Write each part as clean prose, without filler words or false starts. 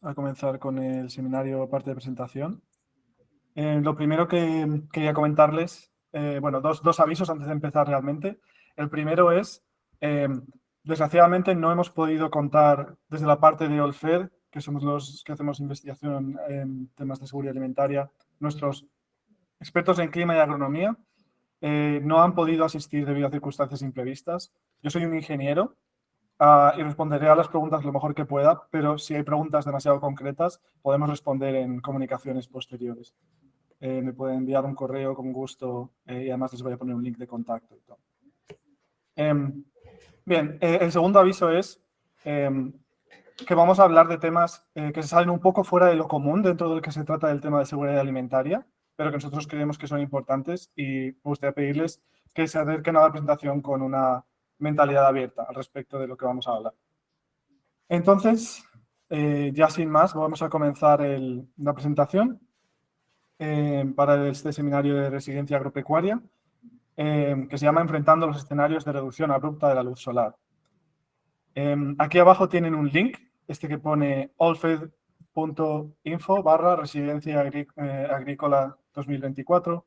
a comenzar con el seminario parte de presentación. Lo primero que quería comentarles, bueno, dos avisos antes de empezar realmente. El primero es, desgraciadamente no hemos podido contar desde la parte de Olfed, que somos los que hacemos investigación en temas de seguridad alimentaria, nuestros expertos en clima y agronomía no han podido asistir debido a circunstancias imprevistas. Yo soy un ingeniero y responderé a las preguntas lo mejor que pueda, pero si hay preguntas demasiado concretas, podemos responder en comunicaciones posteriores. Me pueden enviar un correo con gusto y además les voy a poner un link de contacto y todo. Bien, el segundo aviso es que vamos a hablar de temas que se salen un poco fuera de lo común dentro del que se trata del tema de seguridad alimentaria, pero que nosotros creemos que son importantes y me gustaría pedirles que se acerquen a la presentación con una mentalidad abierta al respecto de lo que vamos a hablar. Entonces, ya sin más, vamos a comenzar la presentación para este seminario de resiliencia agropecuaria, que se llama Enfrentando los escenarios de reducción abrupta de la luz solar. Aquí abajo tienen un link, que pone olfed.info/resiliencia agrícola 2024.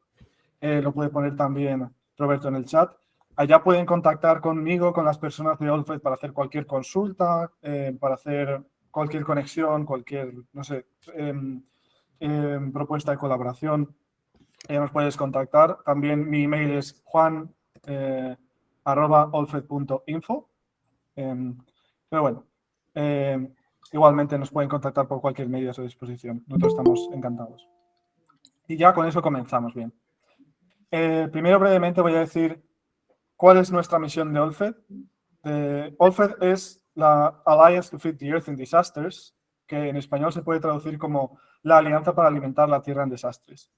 Lo puede poner también Roberto en el chat. Allá pueden contactar conmigo, con las personas de Olfed para hacer cualquier consulta, para hacer cualquier conexión, cualquier, no sé, propuesta de colaboración. Nos puedes contactar. También mi email es juan@olfed.info. Pero bueno, igualmente nos pueden contactar por cualquier medio a su disposición. Nosotros estamos encantados. Y ya con eso comenzamos bien. Primero brevemente voy a decir cuál es nuestra misión de Olfed. Olfed es la Alliance to Feed the Earth in Disasters, que en español se puede traducir como la Alianza para Alimentar la Tierra en Desastres.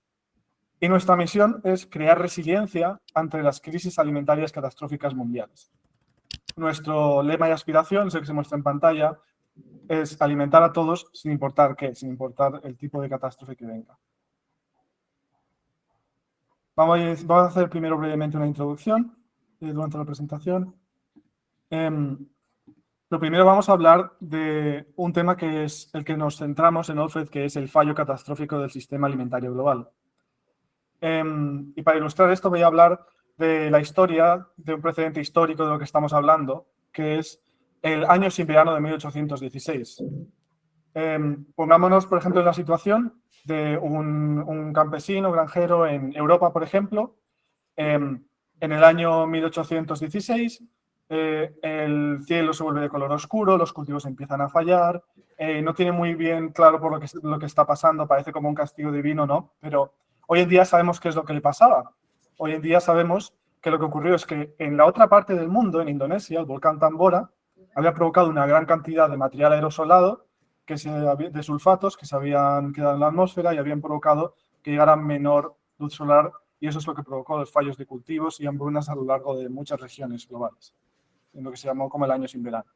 Y nuestra misión es crear resiliencia ante las crisis alimentarias catastróficas mundiales. Nuestro lema y aspiración, es el que se muestra en pantalla, es alimentar a todos sin importar qué, sin importar el tipo de catástrofe que venga. Vamos a hacer primero brevemente una introducción durante la presentación. Lo primero vamos a hablar de un tema que es el que nos centramos en Olfed, que es el fallo catastrófico del sistema alimentario global. Y para ilustrar esto voy a hablar de la historia, de un precedente histórico de lo que estamos hablando, que es el año sin verano de 1816. Pongámonos, por ejemplo, en la situación de un campesino, granjero en Europa, por ejemplo. En el año 1816, el cielo se vuelve de color oscuro, los cultivos empiezan a fallar, no tiene muy bien claro por lo que está pasando, parece como un castigo divino, ¿no? Pero hoy en día sabemos qué es lo que le pasaba. Hoy en día sabemos que lo que ocurrió es que en la otra parte del mundo, en Indonesia, el volcán Tambora había provocado una gran cantidad de material aerosolado, de sulfatos que se habían quedado en la atmósfera y habían provocado que llegara menor luz solar, y eso es lo que provocó los fallos de cultivos y hambrunas a lo largo de muchas regiones globales, en lo que se llamó como el año sin verano.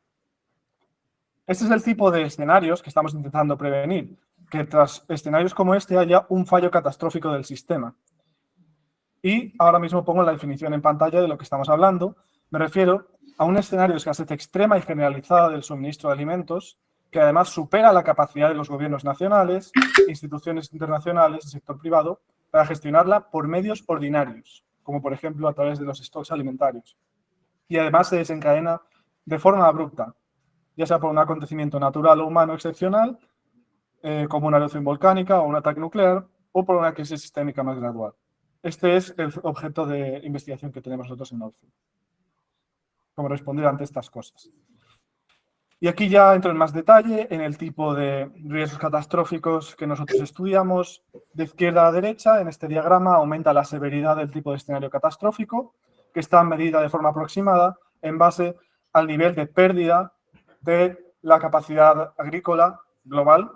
Este es el tipo de escenarios que estamos intentando prevenir, que tras escenarios como este haya un fallo catastrófico del sistema. Y ahora mismo pongo la definición en pantalla de lo que estamos hablando. Me refiero a un escenario de escasez extrema y generalizada del suministro de alimentos, que además supera la capacidad de los gobiernos nacionales, instituciones internacionales y sector privado para gestionarla por medios ordinarios, como por ejemplo a través de los stocks alimentarios. Y además se desencadena de forma abrupta, ya sea por un acontecimiento natural o humano excepcional, como una erupción volcánica o un ataque nuclear, o por una crisis sistémica más gradual. Este es el objeto de investigación que tenemos nosotros en Olfed. Cómo responder ante estas cosas. Y aquí ya entro en más detalle en el tipo de riesgos catastróficos que nosotros estudiamos. De izquierda a derecha, en este diagrama, aumenta la severidad del tipo de escenario catastrófico, que está medida de forma aproximada en base al nivel de pérdida de la capacidad agrícola global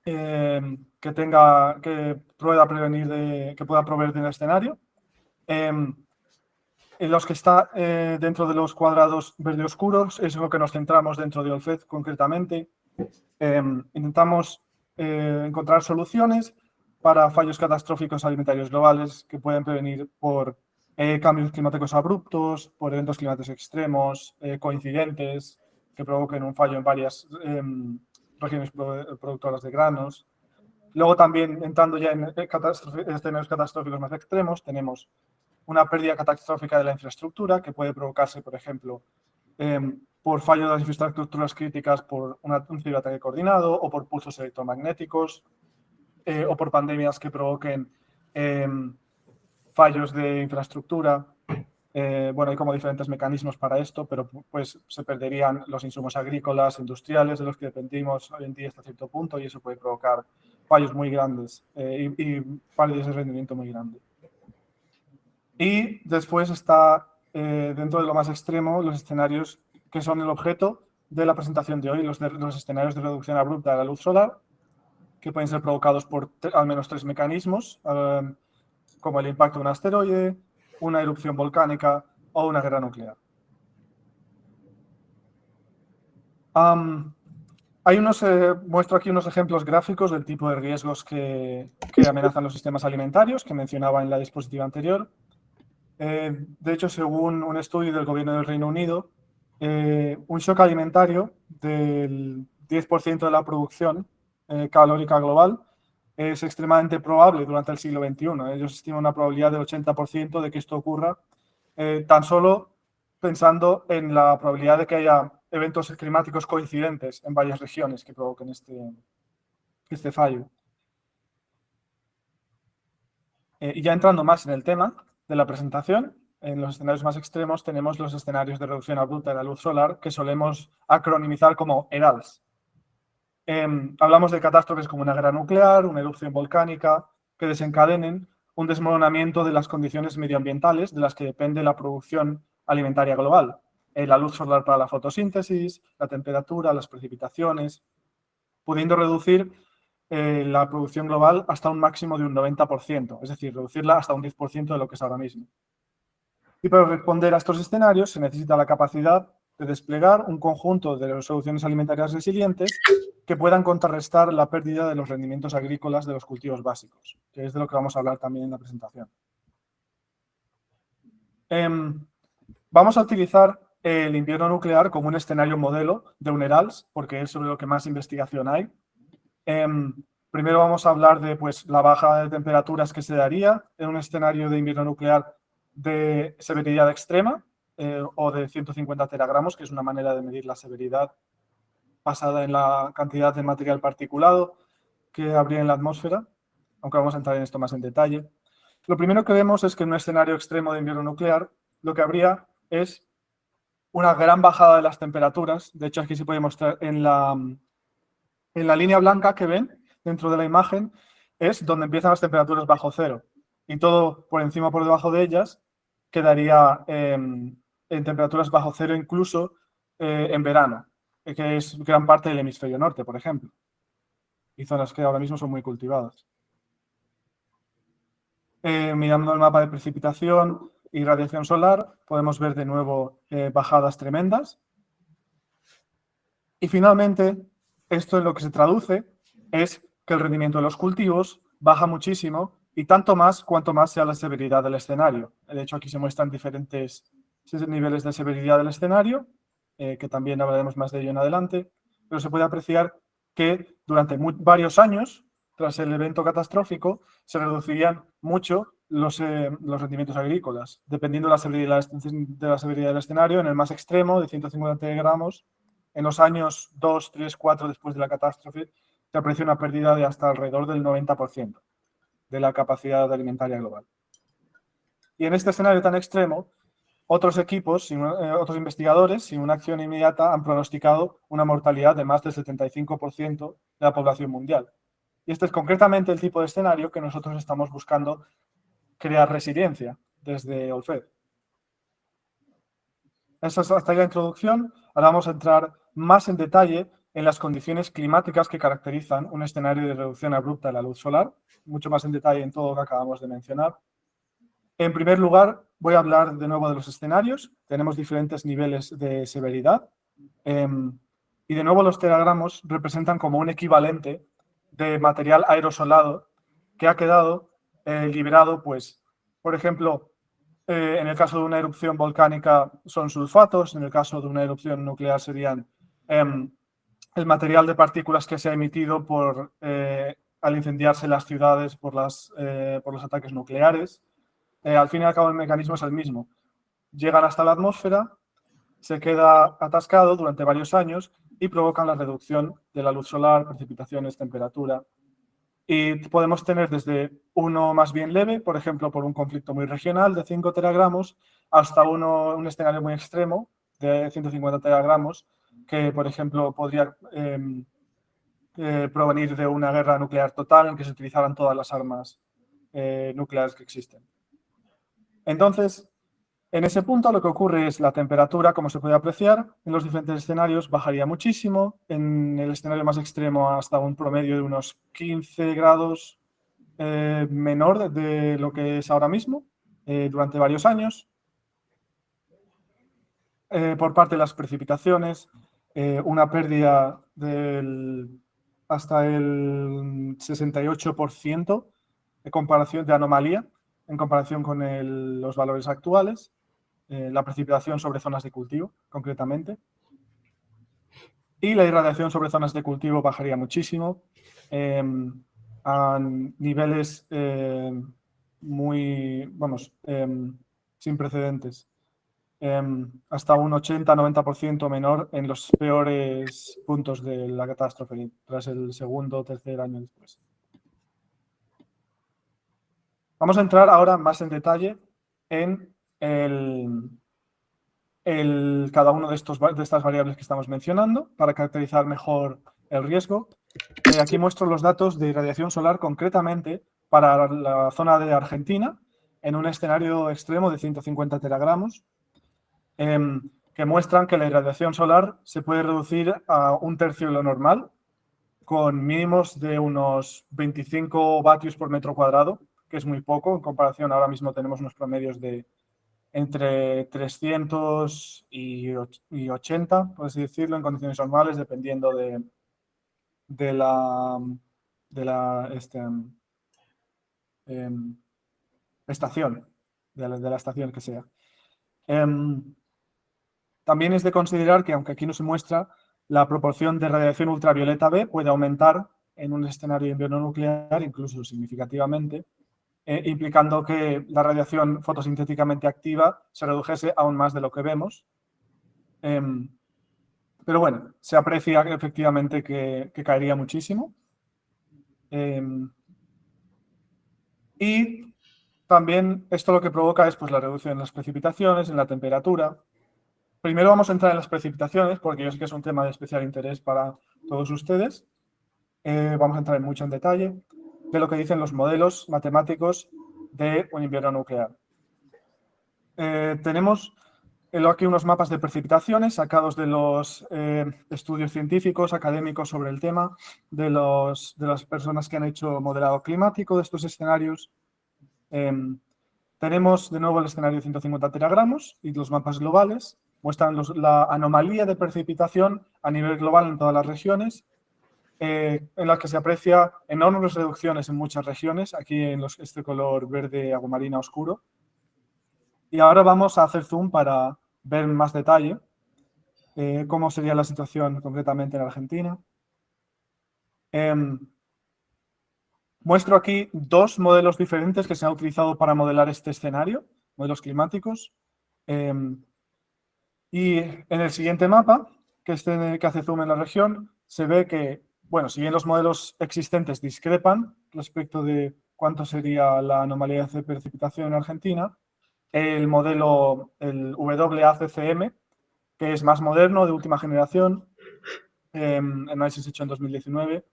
que pueda proveer del escenario. En los que está dentro de los cuadrados verde oscuros es lo que nos centramos dentro de Olfed concretamente. Intentamos encontrar soluciones para fallos catastróficos alimentarios globales que pueden prevenir por cambios climáticos abruptos, por eventos climáticos extremos, coincidentes, que provoquen un fallo en varias regiones productoras de granos. Luego también, entrando ya en escenarios catastróficos más extremos, tenemos una pérdida catastrófica de la infraestructura que puede provocarse, por ejemplo, por fallo de las infraestructuras críticas por un ciberataque coordinado o por pulsos electromagnéticos o por pandemias que provoquen fallos de infraestructura. Bueno, hay como diferentes mecanismos para esto, pero pues se perderían los insumos agrícolas, industriales, de los que dependimos hoy en día hasta cierto punto, y eso puede provocar fallos muy grandes y pérdidas de rendimiento muy grandes. Y después está, dentro de lo más extremo, los escenarios que son el objeto de la presentación de hoy, los escenarios de reducción abrupta de la luz solar, que pueden ser provocados por al menos 3 mecanismos, como el impacto de un asteroide, una erupción volcánica o una guerra nuclear. Muestro aquí unos ejemplos gráficos del tipo de riesgos que amenazan los sistemas alimentarios que mencionaba en la diapositiva anterior. De hecho, según un estudio del gobierno del Reino Unido, un shock alimentario del 10% de la producción calórica global es extremadamente probable durante el siglo XXI. Ellos estiman una probabilidad del 80% de que esto ocurra, tan solo pensando en la probabilidad de que haya eventos climáticos coincidentes en varias regiones que provoquen este fallo. Y ya entrando más en el tema de la presentación, en los escenarios más extremos tenemos los escenarios de reducción abrupta de la luz solar, que solemos acronimizar como ERALS. Hablamos de catástrofes como una guerra nuclear, una erupción volcánica, que desencadenen un desmoronamiento de las condiciones medioambientales de las que depende la producción alimentaria global. La luz solar para la fotosíntesis, la temperatura, las precipitaciones, pudiendo reducir la producción global hasta un máximo de un 90%, es decir, reducirla hasta un 10% de lo que es ahora mismo. Y para responder a estos escenarios se necesita la capacidad de desplegar un conjunto de soluciones alimentarias resilientes que puedan contrarrestar la pérdida de los rendimientos agrícolas de los cultivos básicos, que es de lo que vamos a hablar también en la presentación. Vamos a utilizar el invierno nuclear como un escenario modelo de un ERALS, porque es sobre lo que más investigación hay. Primero vamos a hablar de la baja de temperaturas que se daría en un escenario de invierno nuclear de severidad extrema o de 150 teragramos, que es una manera de medir la severidad basada en la cantidad de material particulado que habría en la atmósfera, aunque vamos a entrar en esto más en detalle. Lo primero que vemos es que en un escenario extremo de invierno nuclear lo que habría es una gran bajada de las temperaturas. De hecho, aquí se puede mostrar en la línea blanca que ven dentro de la imagen, es donde empiezan las temperaturas bajo cero. Y todo por encima o por debajo de ellas quedaría en temperaturas bajo cero incluso en verano, que es gran parte del hemisferio norte, por ejemplo. Y zonas que ahora mismo son muy cultivadas. Mirando el mapa de precipitación y radiación solar, podemos ver de nuevo bajadas tremendas. Y finalmente, esto en lo que se traduce es que el rendimiento de los cultivos baja muchísimo y tanto más cuanto más sea la severidad del escenario. De hecho, aquí se muestran diferentes niveles de severidad del escenario, que también hablaremos más de ello en adelante, pero se puede apreciar que durante varios años, tras el evento catastrófico, se reducirían mucho los rendimientos agrícolas, dependiendo de la severidad del escenario. En el más extremo, de 150 gramos, en los años 2, 3, 4 después de la catástrofe, se aprecia una pérdida de hasta alrededor del 90% de la capacidad alimentaria global. Y en este escenario tan extremo, otros equipos, otros investigadores, sin una acción inmediata, han pronosticado una mortalidad de más del 75% de la población mundial. Y este es concretamente el tipo de escenario que nosotros estamos buscando crear resiliencia desde Olfed. Esa es hasta ahí la introducción. Ahora vamos a entrar más en detalle en las condiciones climáticas que caracterizan un escenario de reducción abrupta de la luz solar, mucho más en detalle en todo lo que acabamos de mencionar. En primer lugar, voy a hablar de nuevo de los escenarios. Tenemos diferentes niveles de severidad y de nuevo los teragramos representan como un equivalente de material aerosolado que ha quedado liberado, pues, por ejemplo, en el caso de una erupción volcánica son sulfatos, en el caso de una erupción nuclear serían el material de partículas que se ha emitido al incendiarse las ciudades por los ataques nucleares. Al fin y al cabo, el mecanismo es el mismo. Llegan hasta la atmósfera, se queda atascado durante varios años y provocan la reducción de la luz solar, precipitaciones, temperatura. Y podemos tener desde uno más bien leve, por ejemplo, por un conflicto muy regional de 5 teragramos, hasta un escenario muy extremo de 150 teragramos, que, por ejemplo, podría provenir de una guerra nuclear total en que se utilizaran todas las armas nucleares que existen. Entonces, en ese punto lo que ocurre es la temperatura, como se puede apreciar, en los diferentes escenarios bajaría muchísimo. En el escenario más extremo hasta un promedio de unos 15 grados menor de lo que es ahora mismo, durante varios años. Por parte de las precipitaciones, una pérdida hasta el 68% de anomalía en comparación con los valores actuales. La precipitación sobre zonas de cultivo, concretamente. Y la irradiación sobre zonas de cultivo bajaría muchísimo, a niveles sin precedentes. Hasta un 80-90% menor en los peores puntos de la catástrofe, tras el segundo o tercer año después. Vamos a entrar ahora más en detalle en cada uno de estas variables que estamos mencionando para caracterizar mejor el riesgo. Aquí muestro los datos de irradiación solar concretamente para la zona de Argentina en un escenario extremo de 150 teragramos, que muestran que la irradiación solar se puede reducir a un tercio de lo normal, con mínimos de unos 25 vatios por metro cuadrado, que es muy poco en comparación. Ahora mismo tenemos unos promedios de entre 300 y 80, por así decirlo, en condiciones normales, dependiendo de la estación, de la estación que sea. También es de considerar que, aunque aquí no se muestra, la proporción de radiación ultravioleta B puede aumentar en un escenario de invierno nuclear, incluso significativamente, implicando que la radiación fotosintéticamente activa se redujese aún más de lo que vemos. Pero bueno, se aprecia efectivamente que caería muchísimo. Y también esto lo que provoca es pues, la reducción en las precipitaciones, en la temperatura. Primero vamos a entrar en las precipitaciones, porque yo sé que es un tema de especial interés para todos ustedes. Vamos a entrar mucho en detalle de lo que dicen los modelos matemáticos de un invierno nuclear. Tenemos aquí unos mapas de precipitaciones sacados de los estudios científicos, académicos sobre el tema, de las personas que han hecho modelado climático de estos escenarios. Tenemos de nuevo el escenario de 150 teragramos y los mapas globales muestran la anomalía de precipitación a nivel global en todas las regiones, en las que se aprecia enormes reducciones en muchas regiones, aquí en este color verde aguamarina oscuro. Y ahora vamos a hacer zoom para ver en más detalle cómo sería la situación concretamente en Argentina. Muestro aquí dos modelos diferentes que se han utilizado para modelar este escenario, modelos climáticos. Y en el siguiente mapa, que hace zoom en la región, se ve que, bueno, si bien los modelos existentes discrepan respecto de cuánto sería la anomalía de precipitación en Argentina, el modelo, el WACCM, que es más moderno, de última generación, análisis hecho en 2019,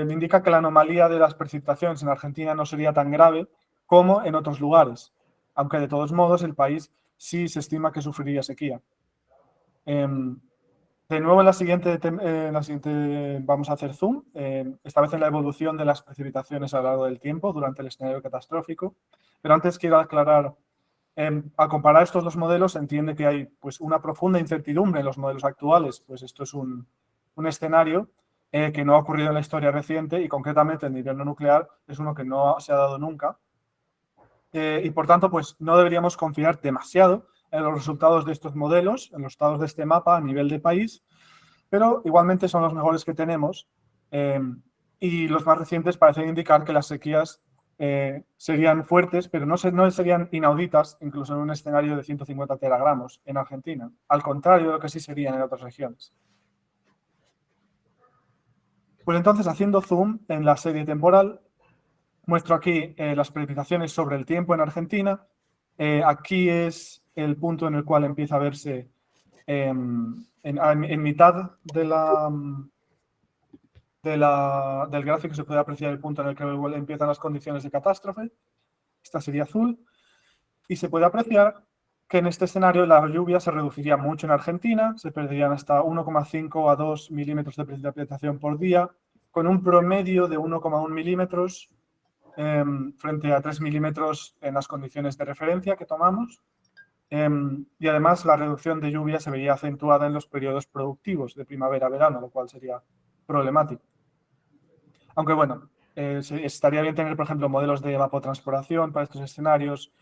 indica que la anomalía de las precipitaciones en Argentina no sería tan grave como en otros lugares, aunque de todos modos el país sí se estima que sufriría sequía. De nuevo en la siguiente vamos a hacer zoom, esta vez en la evolución de las precipitaciones a lo largo del tiempo durante el escenario catastrófico. Pero antes quiero aclarar, al comparar estos dos modelos se entiende que hay pues, una profunda incertidumbre en los modelos actuales, pues esto es un escenario que no ha ocurrido en la historia reciente y concretamente el invierno nuclear es uno que no se ha dado nunca. Y por tanto, pues no deberíamos confiar demasiado en los resultados de estos modelos, en los resultados de este mapa a nivel de país, pero igualmente son los mejores que tenemos y los más recientes parecen indicar que las sequías serían fuertes, pero no serían inauditas, incluso en un escenario de 150 teragramos en Argentina, al contrario de lo que sí serían en otras regiones. Pues entonces, haciendo zoom en la serie temporal, muestro aquí las precipitaciones sobre el tiempo en Argentina. Aquí es el punto en el cual empieza a verse en mitad del gráfico se puede apreciar el punto en el que empiezan las condiciones de catástrofe. Esta sería azul. Y se puede apreciar que en este escenario la lluvia se reduciría mucho en Argentina, se perderían hasta 1,5 a 2 milímetros de precipitación por día, con un promedio de 1,1 milímetros frente a 3 milímetros en las condiciones de referencia que tomamos. Y además la reducción de lluvia se vería acentuada en los periodos productivos de primavera-verano, lo cual sería problemático. Aunque bueno, estaría bien tener, por ejemplo, modelos de evapotranspiración para estos escenarios,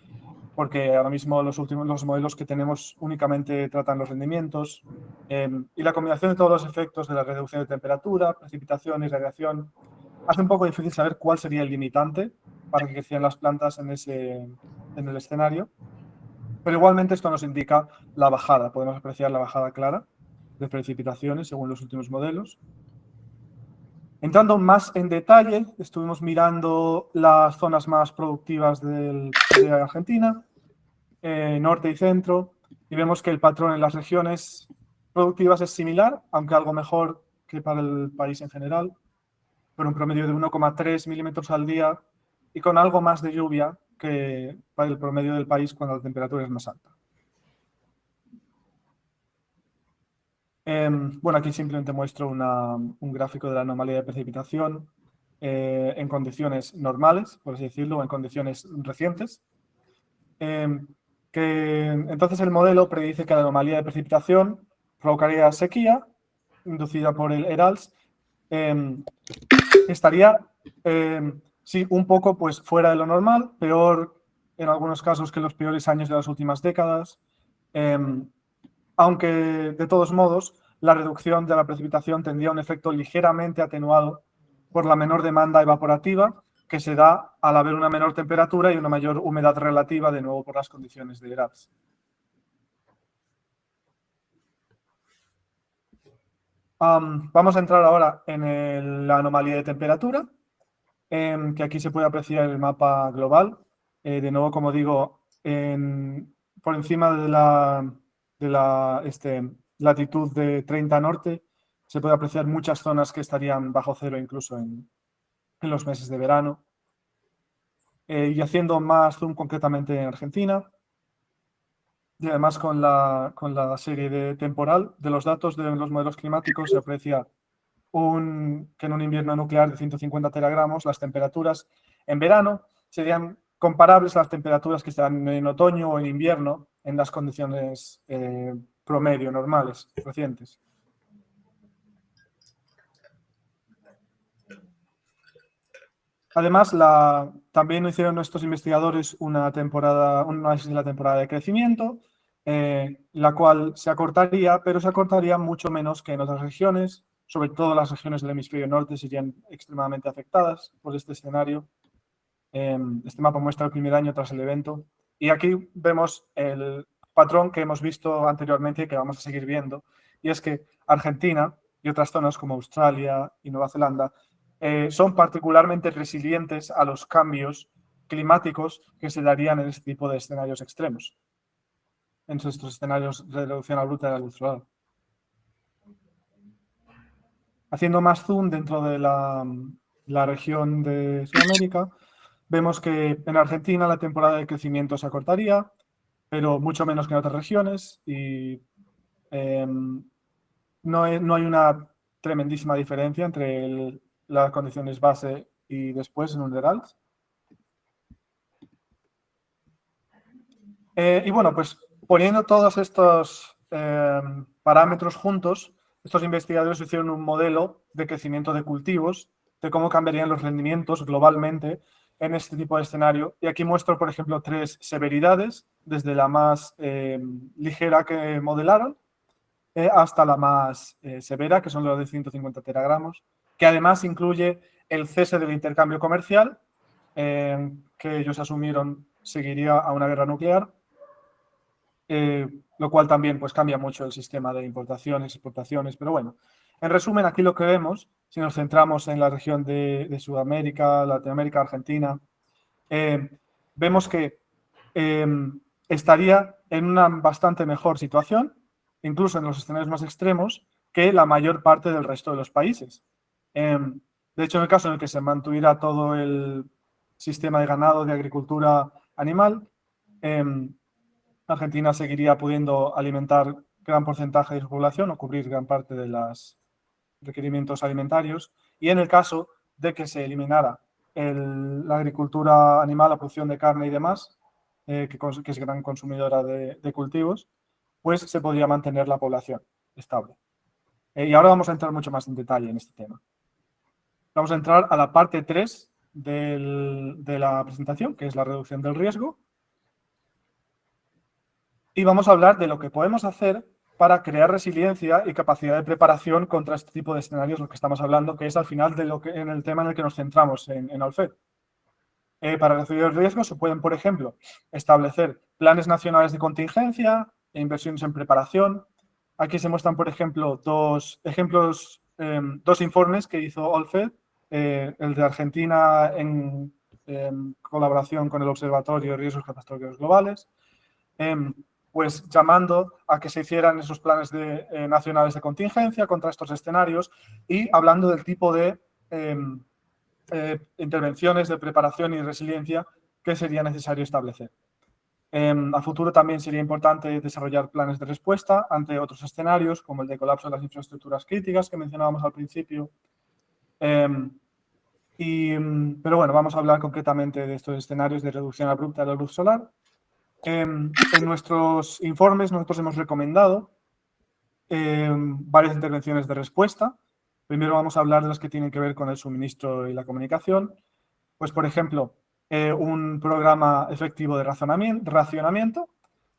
porque ahora mismo los modelos que tenemos únicamente tratan los rendimientos y la combinación de todos los efectos de la reducción de temperatura, precipitación y radiación hace un poco difícil saber cuál sería el limitante para que crecieran las plantas en el escenario. Pero igualmente esto nos indica la bajada. Podemos apreciar la bajada clara de precipitaciones según los últimos modelos. Entrando más en detalle, estuvimos mirando las zonas más productivas de Argentina, norte y centro, y vemos que el patrón en las regiones productivas es similar, aunque algo mejor que para el país en general, con un promedio de 1,3 milímetros al día y con algo más de lluvia que para el promedio del país cuando la temperatura es más alta. Bueno, aquí simplemente muestro un gráfico de la anomalía de precipitación en condiciones normales, por así decirlo, o en condiciones recientes. Entonces el modelo predice que la anomalía de precipitación provocaría sequía inducida por el ERALS. Estaría, sí, un poco pues, fuera de lo normal, peor en algunos casos que los peores años de las últimas décadas. Aunque de todos modos la reducción de la precipitación tendría un efecto ligeramente atenuado por la menor demanda evaporativa que se da al haber una menor temperatura y una mayor humedad relativa, de nuevo por las condiciones de ERALS. Vamos a entrar ahora en la anomalía de temperatura, que aquí se puede apreciar el mapa global. De nuevo, como digo, por encima de la latitud de 30 norte, se puede apreciar muchas zonas que estarían bajo cero incluso en los meses de verano. Y haciendo más zoom concretamente en Argentina, y además con la serie de temporal de los datos de los modelos climáticos se aprecia que en un invierno nuclear de 150 teragramos las temperaturas en verano serían comparables a las temperaturas que están en otoño o en invierno en las condiciones promedio normales recientes. Además, también hicieron nuestros investigadores un análisis de la temporada de crecimiento, la cual se acortaría, pero se acortaría mucho menos que en otras regiones. Sobre todo las regiones del hemisferio norte serían extremadamente afectadas por este escenario. Este mapa muestra el primer año tras el evento. Y aquí vemos el patrón que hemos visto anteriormente y que vamos a seguir viendo. Y es que Argentina y otras zonas como Australia y Nueva Zelanda son particularmente resilientes a los cambios climáticos que se darían en este tipo de escenarios extremos, en estos escenarios de reducción abrupta de la luz solar. Haciendo más zoom dentro de la región de Sudamérica, vemos que en Argentina la temporada de crecimiento se acortaría, pero mucho menos que en otras regiones y no hay una tremendísima diferencia entre las condiciones base y después en un ERALS. Y bueno, pues poniendo todos estos parámetros juntos, estos investigadores hicieron un modelo de crecimiento de cultivos, de cómo cambiarían los rendimientos globalmente en este tipo de escenario. Y aquí muestro, por ejemplo, 3 severidades, desde la más ligera que modelaron, hasta la más severa, que son los de 150 teragramos, que además incluye el cese del intercambio comercial, que ellos asumieron seguiría a una guerra nuclear, lo cual también pues, cambia mucho el sistema de importaciones, exportaciones, pero bueno, en resumen, aquí lo que vemos, si nos centramos en la región de Sudamérica, Latinoamérica, Argentina, vemos que estaría en una bastante mejor situación, incluso en los escenarios más extremos, que la mayor parte del resto de los países. De hecho, en el caso en el que se mantuviera todo el sistema de ganado, de agricultura animal, Argentina seguiría pudiendo alimentar gran porcentaje de su población o cubrir gran parte de los requerimientos alimentarios. Y en el caso de que se eliminara la agricultura animal, la producción de carne y demás, que es gran consumidora de cultivos, pues se podría mantener la población estable. Y ahora vamos a entrar mucho más en detalle en este tema. Vamos a entrar a la parte 3 de la presentación, que es la reducción del riesgo. Y vamos a hablar de lo que podemos hacer para crear resiliencia y capacidad de preparación contra este tipo de escenarios, lo que estamos hablando, que es al final de en el tema en el que nos centramos en Alfed. Para reducir el riesgo se pueden, por ejemplo, establecer planes nacionales de contingencia e inversiones en preparación. Aquí se muestran, por ejemplo, dos informes que hizo Alfed, el de Argentina en colaboración con el Observatorio de Riesgos Catastróficos Globales, pues llamando a que se hicieran esos planes nacionales de contingencia contra estos escenarios y hablando del tipo de intervenciones de preparación y resiliencia que sería necesario establecer. A futuro también sería importante desarrollar planes de respuesta ante otros escenarios, como el de colapso de las infraestructuras críticas que mencionábamos al principio. Pero bueno, vamos a hablar concretamente de estos escenarios de reducción abrupta de la luz solar. En nuestros informes nosotros hemos recomendado varias intervenciones de respuesta. Primero vamos a hablar de las que tienen que ver con el suministro y la comunicación. Pues, por ejemplo, un programa efectivo de racionamiento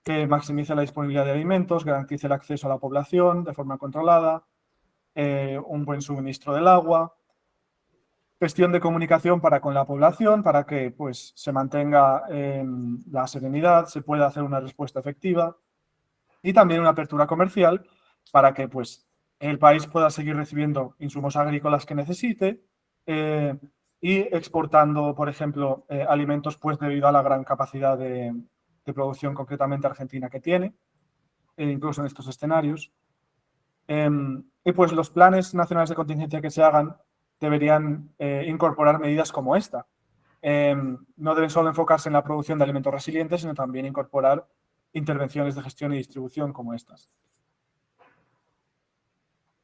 que maximice la disponibilidad de alimentos, garantice el acceso a la población de forma controlada, un buen suministro del agua, gestión de comunicación para con la población, para que pues, se mantenga la serenidad, se pueda hacer una respuesta efectiva, y también una apertura comercial para que pues, el país pueda seguir recibiendo insumos agrícolas que necesite y exportando, por ejemplo, alimentos pues, debido a la gran capacidad de producción concretamente argentina que tiene, incluso en estos escenarios. Y pues los planes nacionales de contingencia que se hagan deberían incorporar medidas como esta. No deben solo enfocarse en la producción de alimentos resilientes, sino también incorporar intervenciones de gestión y distribución como estas.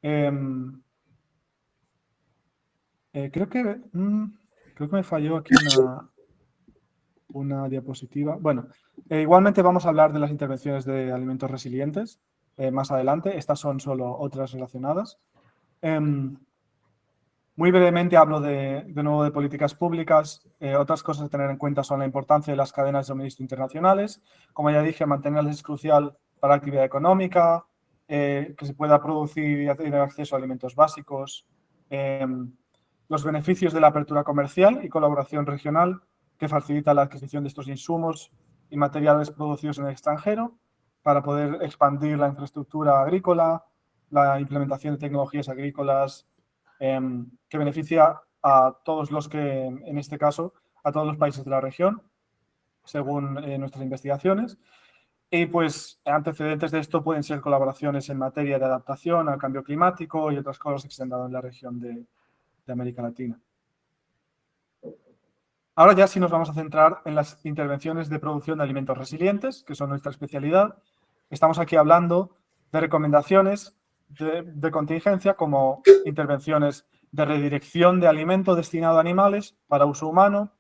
Creo que me falló aquí una diapositiva. Bueno, igualmente vamos a hablar de las intervenciones de alimentos resilientes más adelante. Estas son solo otras relacionadas. Muy brevemente hablo de nuevo de políticas públicas. Otras cosas a tener en cuenta son la importancia de las cadenas de suministro internacionales. Como ya dije, mantenerlas es crucial para la actividad económica, que se pueda producir y tener acceso a alimentos básicos. Los beneficios de la apertura comercial y colaboración regional que facilita la adquisición de estos insumos y materiales producidos en el extranjero para poder expandir la infraestructura agrícola, la implementación de tecnologías agrícolas, que beneficia a todos los que, en este caso, a todos los países de la región, según nuestras investigaciones. Y pues antecedentes de esto pueden ser colaboraciones en materia de adaptación al cambio climático y otras cosas que se han dado en la región de América Latina. Ahora ya sí nos vamos a centrar en las intervenciones de producción de alimentos resilientes, que son nuestra especialidad. Estamos aquí hablando de recomendaciones de contingencia como intervenciones de redirección de alimento destinado a animales para uso humano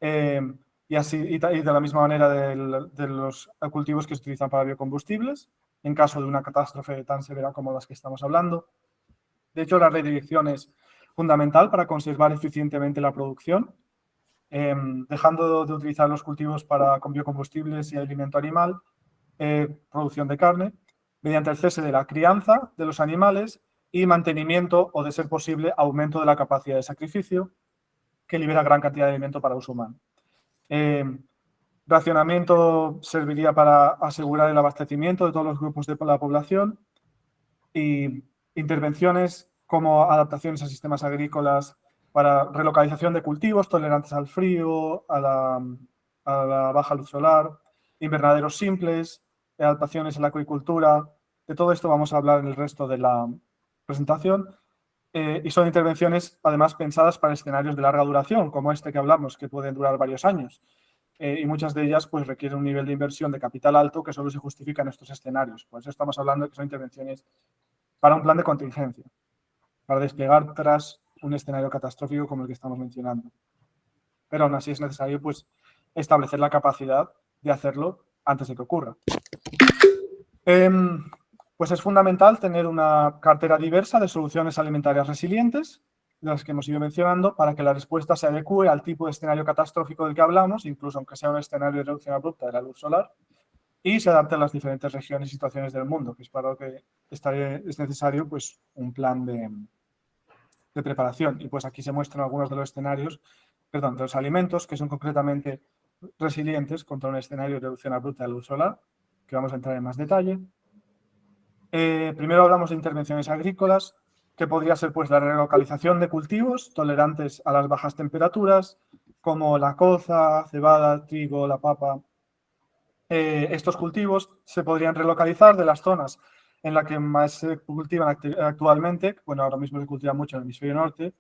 y de la misma manera de los cultivos que se utilizan para biocombustibles en caso de una catástrofe tan severa como las que estamos hablando. De hecho, la redirección es fundamental para conservar eficientemente la producción, dejando de utilizar los cultivos con biocombustibles y alimento animal, producción de carne, mediante el cese de la crianza de los animales y mantenimiento o, de ser posible, aumento de la capacidad de sacrificio, que libera gran cantidad de alimento para uso humano. Racionamiento serviría para asegurar el abastecimiento de todos los grupos de la población, y intervenciones como adaptaciones a sistemas agrícolas para relocalización de cultivos tolerantes al frío, a la baja luz solar, invernaderos simples, adaptaciones en la acuicultura. De todo esto vamos a hablar en el resto de la presentación. Y son intervenciones, además, pensadas para escenarios de larga duración, como este que hablamos, que pueden durar varios años. Y muchas de ellas pues, requieren un nivel de inversión de capital alto que solo se justifica en estos escenarios. Por eso estamos hablando de que son intervenciones para un plan de contingencia, para desplegar tras un escenario catastrófico como el que estamos mencionando. Pero aún así es necesario pues, establecer la capacidad de hacerlo antes de que ocurra. Pues es fundamental tener una cartera diversa de soluciones alimentarias resilientes, de las que hemos ido mencionando, para que la respuesta se adecue al tipo de escenario catastrófico del que hablamos, incluso aunque sea un escenario de reducción abrupta de la luz solar, y se adapte a las diferentes regiones y situaciones del mundo, que es para lo que es necesario pues, un plan de preparación. Y pues aquí se muestran algunos de los escenarios, perdón, de los alimentos que son concretamente resilientes contra un escenario de reducción abrupta de la luz solar, que vamos a entrar en más detalle. Primero hablamos de intervenciones agrícolas, que podría ser pues, la relocalización de cultivos tolerantes a las bajas temperaturas, como la colza, cebada, trigo, la papa. Estos cultivos se podrían relocalizar de las zonas en las que más se cultivan actualmente, bueno, ahora mismo se cultiva mucho en el hemisferio norte,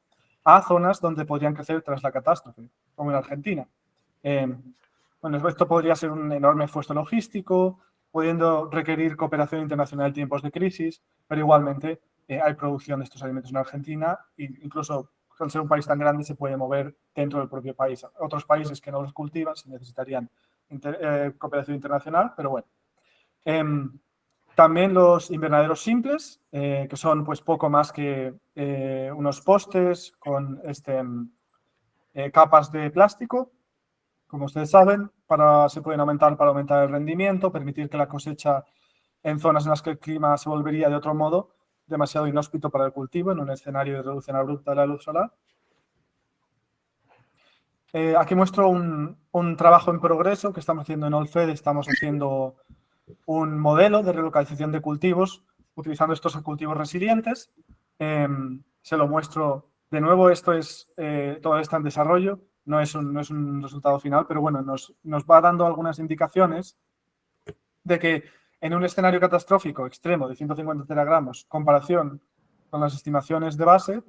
a zonas donde podrían crecer tras la catástrofe, como en Argentina. Bueno, esto podría ser un enorme esfuerzo logístico, pudiendo requerir cooperación internacional en tiempos de crisis, pero igualmente hay producción de estos alimentos en Argentina e incluso al ser un país tan grande se puede mover dentro del propio país. Otros países que no los cultivan se necesitarían cooperación internacional, pero bueno. También los invernaderos simples, que son pues poco más que unos postes con capas de plástico, como ustedes saben, se pueden aumentar para aumentar el rendimiento, permitir que la cosecha en zonas en las que el clima se volvería de otro modo demasiado inhóspito para el cultivo, en un escenario de reducción abrupta de la luz solar. Aquí muestro un trabajo en progreso que estamos haciendo en Olfed. Estamos haciendo un modelo de relocalización de cultivos utilizando estos cultivos resilientes. Se lo muestro de nuevo. Esto es todo está en desarrollo, no es un resultado final, pero bueno, nos va dando algunas indicaciones de que en un escenario catastrófico extremo de 150 teragramos, comparación con las estimaciones de base,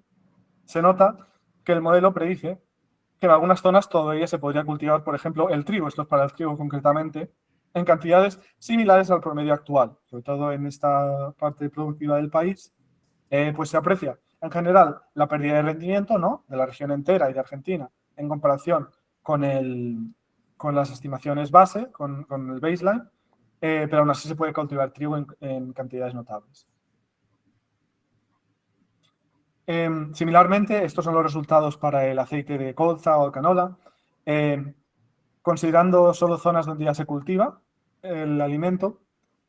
se nota que el modelo predice que en algunas zonas todavía se podría cultivar, por ejemplo, el trigo, esto es para el trigo concretamente, en cantidades similares al promedio actual, sobre todo en esta parte productiva del país, pues se aprecia en general la pérdida de rendimiento, ¿no?, de la región entera y de Argentina en comparación con las estimaciones base, con el baseline, pero aún así se puede cultivar trigo en cantidades notables. Similarmente, estos son los resultados para el aceite de colza o canola. Considerando solo zonas donde ya se cultiva el alimento,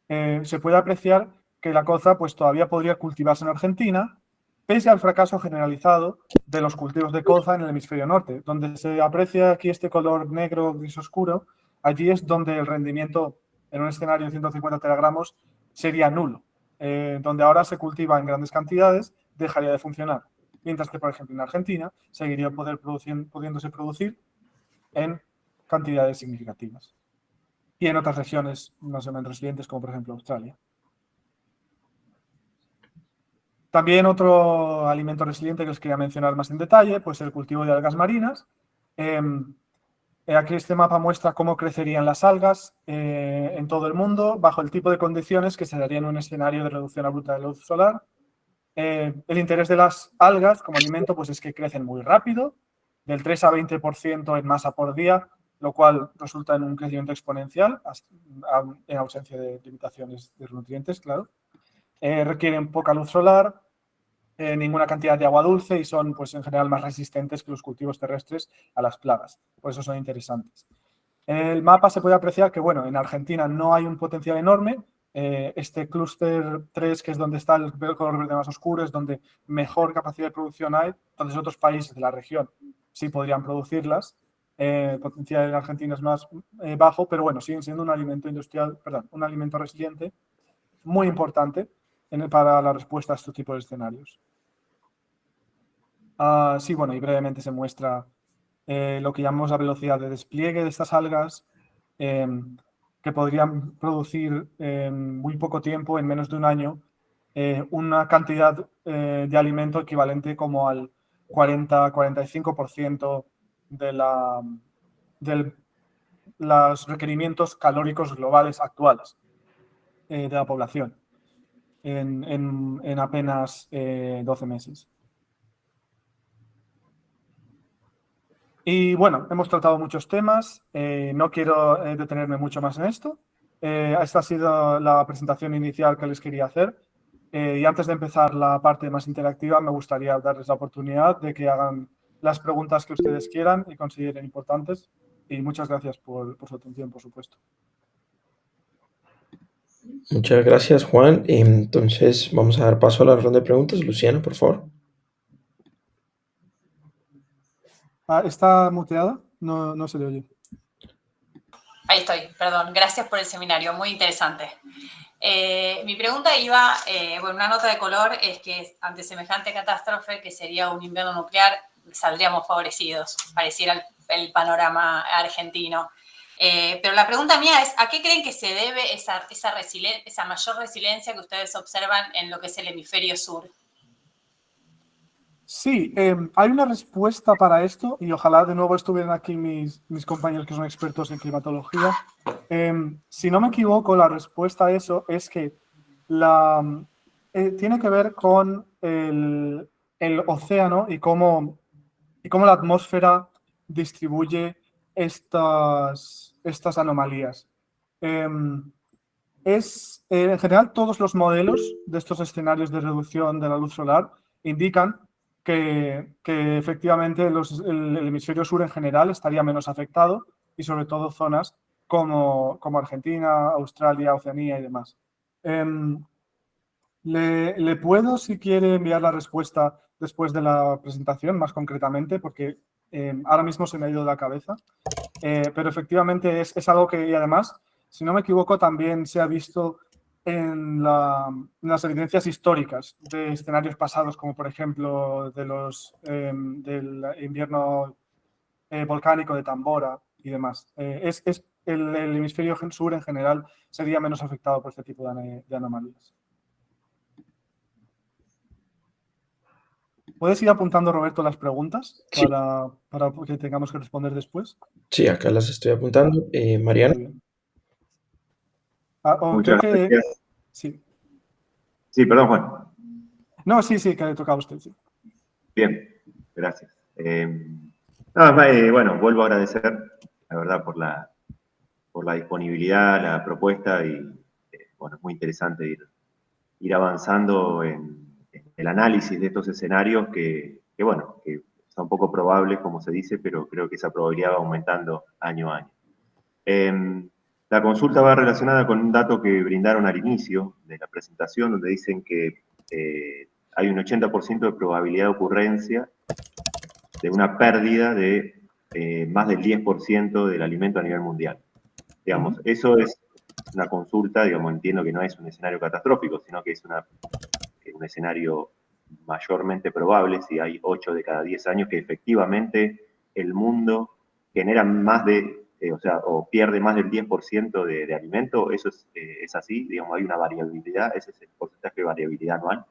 se puede apreciar que la colza pues, todavía podría cultivarse en Argentina, pese al fracaso generalizado de los cultivos de colza en el hemisferio norte. Donde se aprecia aquí este color negro gris oscuro, allí es donde el rendimiento en un escenario de 150 teragramos sería nulo. Donde ahora se cultiva en grandes cantidades, dejaría de funcionar. Mientras que, por ejemplo, en Argentina seguiría pudiéndose producir en cantidades significativas. Y en otras regiones más o menos resilientes, como por ejemplo Australia. También otro alimento resiliente que les quería mencionar más en detalle, pues el cultivo de algas marinas. Aquí este mapa muestra cómo crecerían las algas en todo el mundo bajo el tipo de condiciones que se darían en un escenario de reducción abrupta de la luz solar. El interés de las algas como alimento pues es que crecen muy rápido, del 3 a 20% en masa por día, lo cual resulta en un crecimiento exponencial en ausencia de limitaciones de nutrientes, claro. Requieren poca luz solar, ninguna cantidad de agua dulce y son pues, en general más resistentes que los cultivos terrestres a las plagas. Por eso son interesantes. En el mapa se puede apreciar que bueno, en Argentina no hay un potencial enorme, este clúster 3, que es donde está el color verde más oscuro, es donde mejor capacidad de producción hay. Entonces, otros países de la región sí podrían producirlas. El potencial en Argentina es más bajo, pero bueno, siguen siendo un alimento industrial, perdón, un alimento resiliente muy importante para la respuesta a este tipo de escenarios. Sí, bueno, y brevemente se muestra lo que llamamos la velocidad de despliegue de estas algas, que podrían producir en muy poco tiempo, en menos de un año, una cantidad de alimento equivalente como al 40-45% de los requerimientos calóricos globales actuales de la población en apenas 12 meses. Y bueno, hemos tratado muchos temas, no quiero detenerme mucho más en esto. Esta ha sido la presentación inicial que les quería hacer. Y antes de empezar la parte más interactiva, me gustaría darles la oportunidad de que hagan las preguntas que ustedes quieran y consideren importantes. Y muchas gracias por su atención, por supuesto. Muchas gracias, Juan. Entonces, vamos a dar paso a la ronda de preguntas. Luciana, por favor. ¿Está muteada? No se le oye. Ahí estoy, perdón. Gracias por el seminario, muy interesante. Mi pregunta iba, bueno, una nota de color es que ante semejante catástrofe, que sería un invierno nuclear, saldríamos favorecidos, pareciera el panorama argentino. Pero la pregunta mía es, ¿a qué creen que se debe esa mayor resiliencia que ustedes observan en lo que es el hemisferio sur? Sí, hay una respuesta para esto y ojalá de nuevo estuvieran aquí mis compañeros que son expertos en climatología. Si no me equivoco, la respuesta a eso es que tiene que ver con el océano y cómo la atmósfera distribuye estas anomalías. En general, todos los modelos de estos escenarios de reducción de la luz solar indican que efectivamente el hemisferio sur en general estaría menos afectado y sobre todo zonas como Argentina, Australia, Oceanía y demás. Le puedo, si quiere, enviar la respuesta después de la presentación, más concretamente, porque ahora mismo se me ha ido de la cabeza. Pero efectivamente es algo que, y además, si no me equivoco, también se ha visto en las evidencias históricas de escenarios pasados, como por ejemplo del invierno volcánico de Tambora y demás. El hemisferio sur en general sería menos afectado por este tipo de anomalías. ¿Puedes ir apuntando, Roberto, las preguntas Sí. para que tengamos que responder después? Sí, acá las estoy apuntando. Mariana. Muy bien. Muchas gracias. Sí. Sí, perdón, Juan. No, sí, que le toca a usted. Sí. Bien, gracias. Bueno, vuelvo a agradecer, la verdad, por la disponibilidad, la propuesta y, bueno, es muy interesante ir avanzando en el análisis de estos escenarios que son poco probables, como se dice, pero creo que esa probabilidad va aumentando año a año. La consulta va relacionada con un dato que brindaron al inicio de la presentación, donde dicen que hay un 80% de probabilidad de ocurrencia de una pérdida de más del 10% del alimento a nivel mundial. Digamos, eso es una consulta, digamos, entiendo que no es un escenario catastrófico, sino que es un escenario mayormente probable, si hay 8 de cada 10 años que efectivamente el mundo genera más de, o pierde más del 10% de alimento, eso es así, digamos, hay una variabilidad, ese es el porcentaje de variabilidad anual.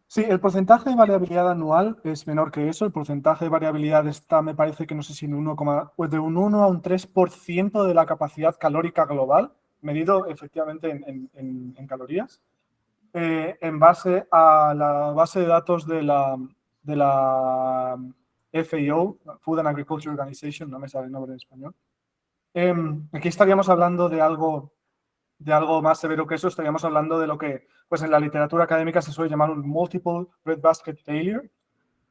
Sí, el porcentaje de variabilidad anual es menor que eso. El porcentaje de variabilidad está, me parece que no sé si de un 1 a un 3% de la capacidad calórica global, medido efectivamente en calorías, en base a la base de datos de la FAO, Food and Agriculture Organization, no me sale el nombre en español. Aquí estaríamos hablando de algo más severo que eso. Estaríamos hablando de lo que pues en la literatura académica se suele llamar un multiple breadbasket failure,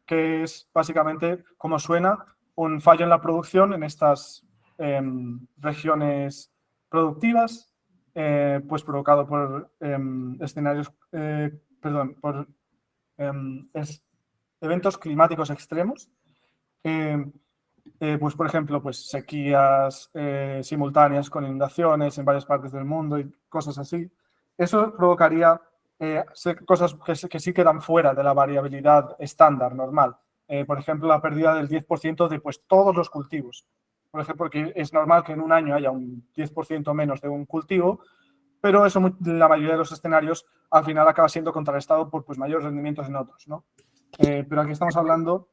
que es básicamente, como suena, un fallo en la producción en estas regiones productivas, pues provocado por escenarios, por eventos climáticos extremos. Pues por ejemplo, pues sequías simultáneas con inundaciones en varias partes del mundo y cosas así. Eso provocaría cosas que sí quedan fuera de la variabilidad estándar, normal. Por ejemplo, la pérdida del 10% de pues, todos los cultivos. Por ejemplo, porque es normal que en un año haya un 10% menos de un cultivo, pero eso en la mayoría de los escenarios al final acaba siendo contrarrestado por pues, mayores rendimientos en otros, ¿no? Pero aquí estamos hablando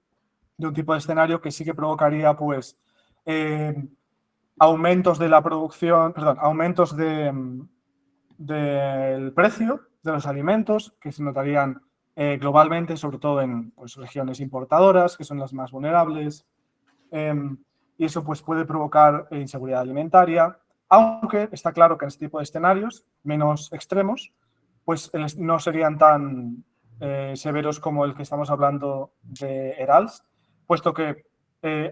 de un tipo de escenario que sí que provocaría pues aumentos de la producción, perdón, aumentos del precio de los alimentos que se notarían globalmente, sobre todo en pues, regiones importadoras, que son las más vulnerables, y eso pues, puede provocar inseguridad alimentaria, aunque está claro que en este tipo de escenarios menos extremos, pues no serían tan severos como el que estamos hablando de ERALS, puesto que,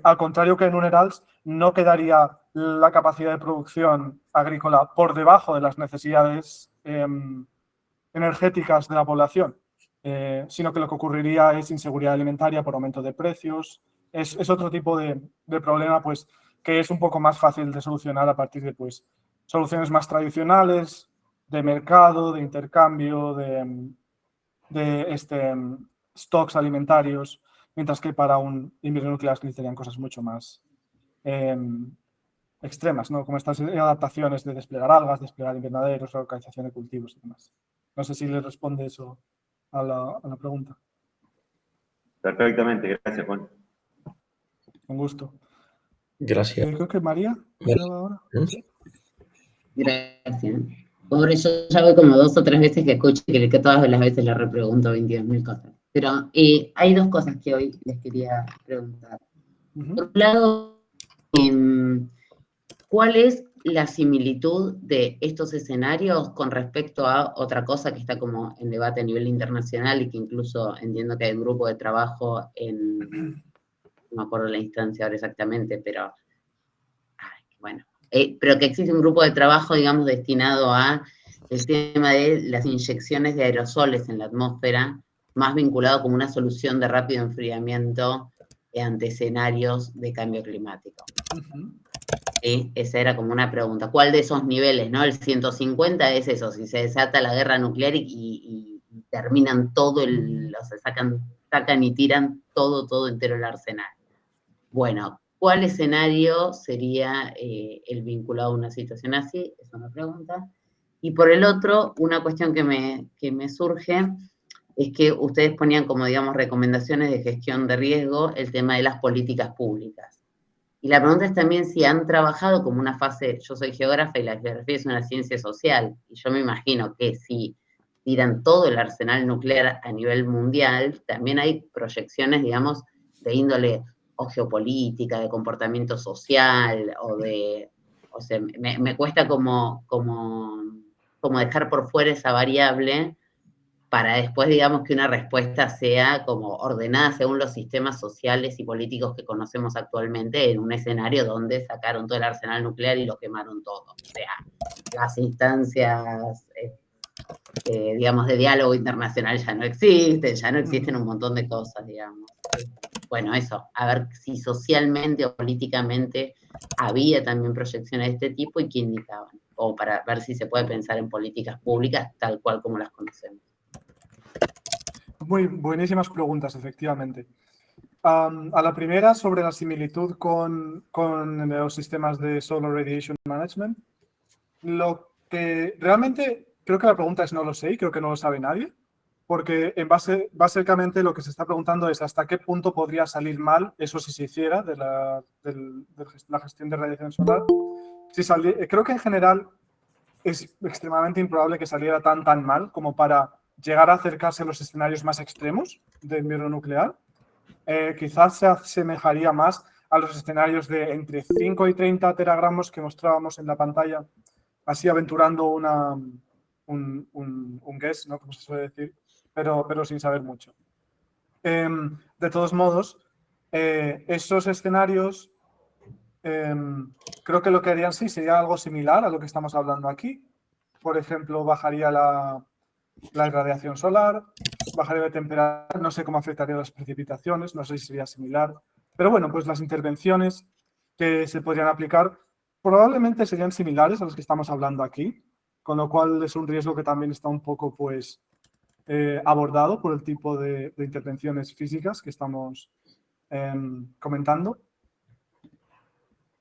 al contrario que en un ERALS, no quedaría la capacidad de producción agrícola por debajo de las necesidades energéticas de la población, sino que lo que ocurriría es inseguridad alimentaria por aumento de precios. Es otro tipo de problema pues, que es un poco más fácil de solucionar a partir de pues, soluciones más tradicionales, de mercado, de intercambio, de stocks alimentarios, mientras que para un invierno nuclear necesitarían cosas mucho más extremas, ¿no? Como estas adaptaciones de desplegar algas, desplegar invernaderos, localización de cultivos y demás. No sé si le responde eso a la pregunta. Perfectamente, gracias, Juan. Con gusto. Gracias. Creo que María. Ahora. Gracias. Por eso ya voy como 2 o 3 veces que escucho que todas las veces le repregunto 22.000 cosas. Pero hay 2 cosas que hoy les quería preguntar. Por un lado, ¿cuál es la similitud de estos escenarios con respecto a otra cosa que está como en debate a nivel internacional y que incluso entiendo que hay un grupo de trabajo no me acuerdo la instancia ahora exactamente, pero bueno, pero que existe un grupo de trabajo, digamos, destinado a el tema de las inyecciones de aerosoles en la atmósfera, más vinculado como una solución de rápido enfriamiento ante escenarios de cambio climático? ¿Sí? Esa era como una pregunta. ¿Cuál de esos niveles, no? El 150 es eso, si se desata la guerra nuclear y terminan todo o sea, sacan y tiran todo entero el arsenal. Bueno, ¿cuál escenario sería el vinculado a una situación así? Es una pregunta. Y por el otro, una cuestión que me surge es que ustedes ponían como, digamos, recomendaciones de gestión de riesgo el tema de las políticas públicas. Y la pregunta es también si han trabajado como una fase, yo soy geógrafa y la geografía es una ciencia social, y yo me imagino que si tiran todo el arsenal nuclear a nivel mundial, también hay proyecciones, digamos, de índole o geopolítica, de comportamiento social, o sea, me cuesta como dejar por fuera esa variable para después, digamos, que una respuesta sea como ordenada según los sistemas sociales y políticos que conocemos actualmente en un escenario donde sacaron todo el arsenal nuclear y lo quemaron todo. O sea, las instancias, digamos, de diálogo internacional ya no existen un montón de cosas, digamos. Bueno, eso, a ver si socialmente o políticamente había también proyecciones de este tipo y qué indicaban, o para ver si se puede pensar en políticas públicas tal cual como las conocemos. Muy buenísimas preguntas, efectivamente. A la primera, sobre la similitud con los sistemas de Solar Radiation Management, lo que realmente creo que la pregunta es no lo sé y creo que no lo sabe nadie, porque básicamente lo que se está preguntando es hasta qué punto podría salir mal eso si se hiciera de la gestión de radiación solar. Creo que en general es extremadamente improbable que saliera tan mal como para llegar a acercarse a los escenarios más extremos de invierno nuclear. Quizás se asemejaría más a los escenarios de entre 5 y 30 teragramos que mostrábamos en la pantalla, así aventurando un guess, ¿no? Como se suele decir, pero sin saber mucho. De todos modos, esos escenarios creo que lo que harían sí sería algo similar a lo que estamos hablando aquí. por ejemplo, bajaría la irradiación solar, bajaría la temperatura, no sé cómo afectaría las precipitaciones, no sé si sería similar, pero bueno, pues las intervenciones que se podrían aplicar probablemente serían similares a las que estamos hablando aquí, con lo cual es un riesgo que también está un poco pues abordado por el tipo de intervenciones físicas que estamos comentando.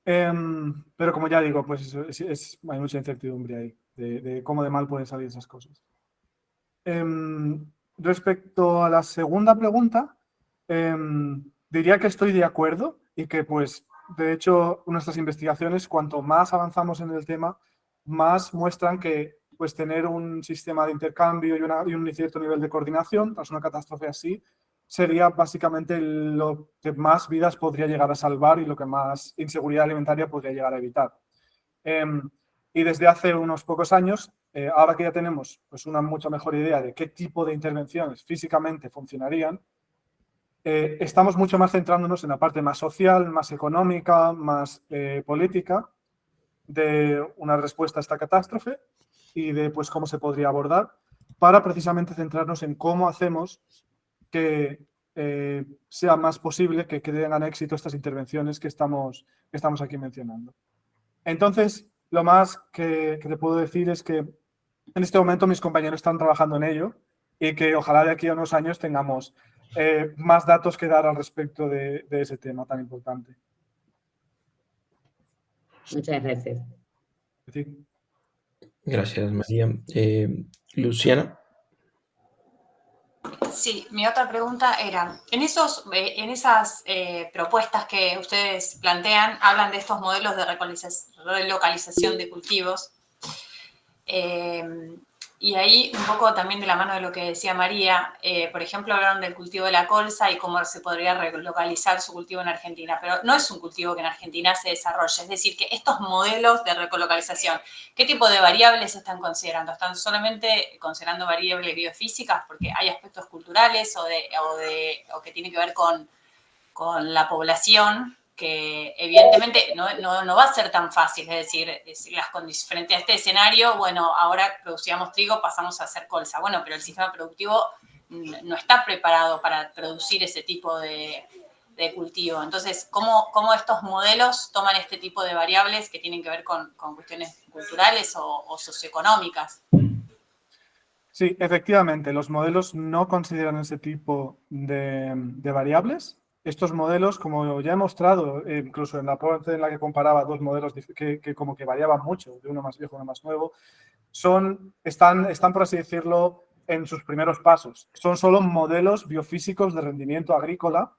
Pero como ya digo, pues hay mucha incertidumbre ahí de cómo de mal pueden salir esas cosas. Respecto a la segunda pregunta, diría que estoy de acuerdo y que, pues, de hecho, nuestras investigaciones, cuanto más avanzamos en el tema, más muestran que, pues, tener un sistema de intercambio y un cierto nivel de coordinación tras una catástrofe así sería básicamente lo que más vidas podría llegar a salvar y lo que más inseguridad alimentaria podría llegar a evitar. Y desde hace unos pocos años, ahora que ya tenemos pues, una mucha mejor idea de qué tipo de intervenciones físicamente funcionarían, estamos mucho más centrándonos en la parte más social, más económica, más política de una respuesta a esta catástrofe y de pues, cómo se podría abordar para precisamente centrarnos en cómo hacemos que sea más posible que tengan éxito estas intervenciones que estamos aquí mencionando. Entonces, lo más que te puedo decir es que en este momento mis compañeros están trabajando en ello y que ojalá de aquí a unos años tengamos más datos que dar al respecto de ese tema tan importante. Muchas gracias. Sí. Gracias, María. Luciana. Sí, mi otra pregunta era, en esas propuestas que ustedes plantean, hablan de estos modelos de relocalización de cultivos. Y ahí, un poco también de la mano de lo que decía María, por ejemplo, hablaron del cultivo de la colza y cómo se podría relocalizar su cultivo en Argentina, pero no es un cultivo que en Argentina se desarrolle. Es decir, que estos modelos de relocalización, ¿qué tipo de variables están considerando? ¿Están solamente considerando variables biofísicas porque hay aspectos culturales o que tienen que ver con la población, que evidentemente no va a ser tan fácil? Es decir, frente a este escenario, bueno, ahora producíamos trigo, pasamos a hacer colza. Bueno, pero el sistema productivo no está preparado para producir ese tipo de cultivo. Entonces, ¿cómo estos modelos toman este tipo de variables que tienen que ver con cuestiones culturales o socioeconómicas? Sí, efectivamente, los modelos no consideran ese tipo de variables. Estos modelos, como ya he mostrado, incluso en la parte en la que comparaba dos modelos que como que variaban mucho, de uno más viejo a uno más nuevo, están, por así decirlo, en sus primeros pasos. Son solo modelos biofísicos de rendimiento agrícola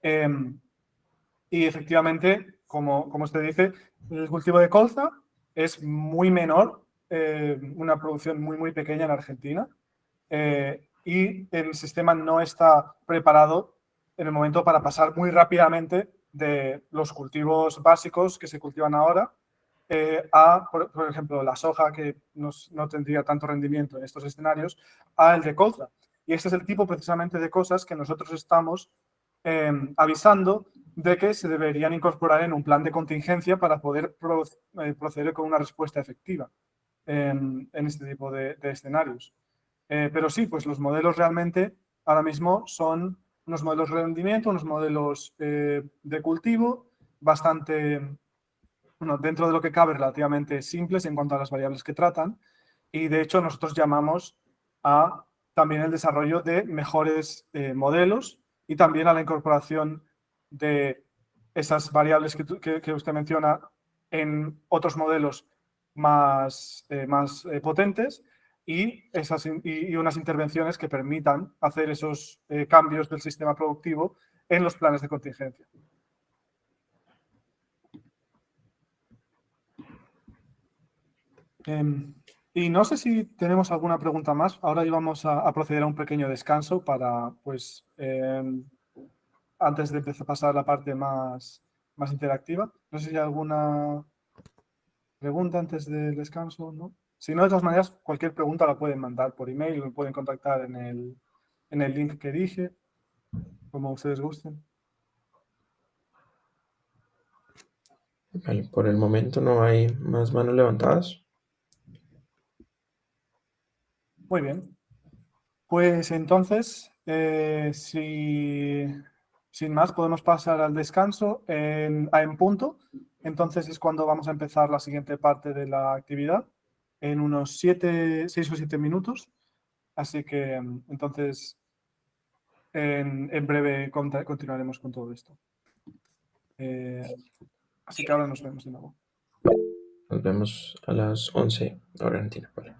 y efectivamente, como usted dice, el cultivo de colza es muy menor, una producción muy pequeña en Argentina y el sistema no está preparado en el momento para pasar muy rápidamente de los cultivos básicos que se cultivan ahora por ejemplo, la soja, que no tendría tanto rendimiento en estos escenarios, a el de colza. Y este es el tipo precisamente de cosas que nosotros estamos avisando de que se deberían incorporar en un plan de contingencia para poder proceder con una respuesta efectiva en este tipo de escenarios. Pero sí, pues los modelos realmente ahora mismo son unos modelos de rendimiento, unos modelos de cultivo bastante, bueno, dentro de lo que cabe, relativamente simples en cuanto a las variables que tratan. Y de hecho nosotros llamamos a también el desarrollo de mejores modelos y también a la incorporación de esas variables que usted menciona en otros modelos más potentes y unas intervenciones que permitan hacer esos cambios del sistema productivo en los planes de contingencia. Y no sé si tenemos alguna pregunta más. Ahora íbamos a proceder a un pequeño descanso para, pues, antes de empezar a pasar a la parte más interactiva. No sé si hay alguna pregunta antes del descanso, ¿no? Si no, de todas maneras, cualquier pregunta la pueden mandar por email o me pueden contactar en el link que dije, como ustedes gusten. Vale, por el momento no hay más manos levantadas. Muy bien. Pues entonces, sin más, podemos pasar al descanso en punto. Entonces es cuando vamos a empezar la siguiente parte de la actividad, en unos 6 o 7 minutos. Así que entonces en breve continuaremos con todo esto. Así que ahora nos vemos de nuevo. Nos vemos a las 11 hora argentina. Vale.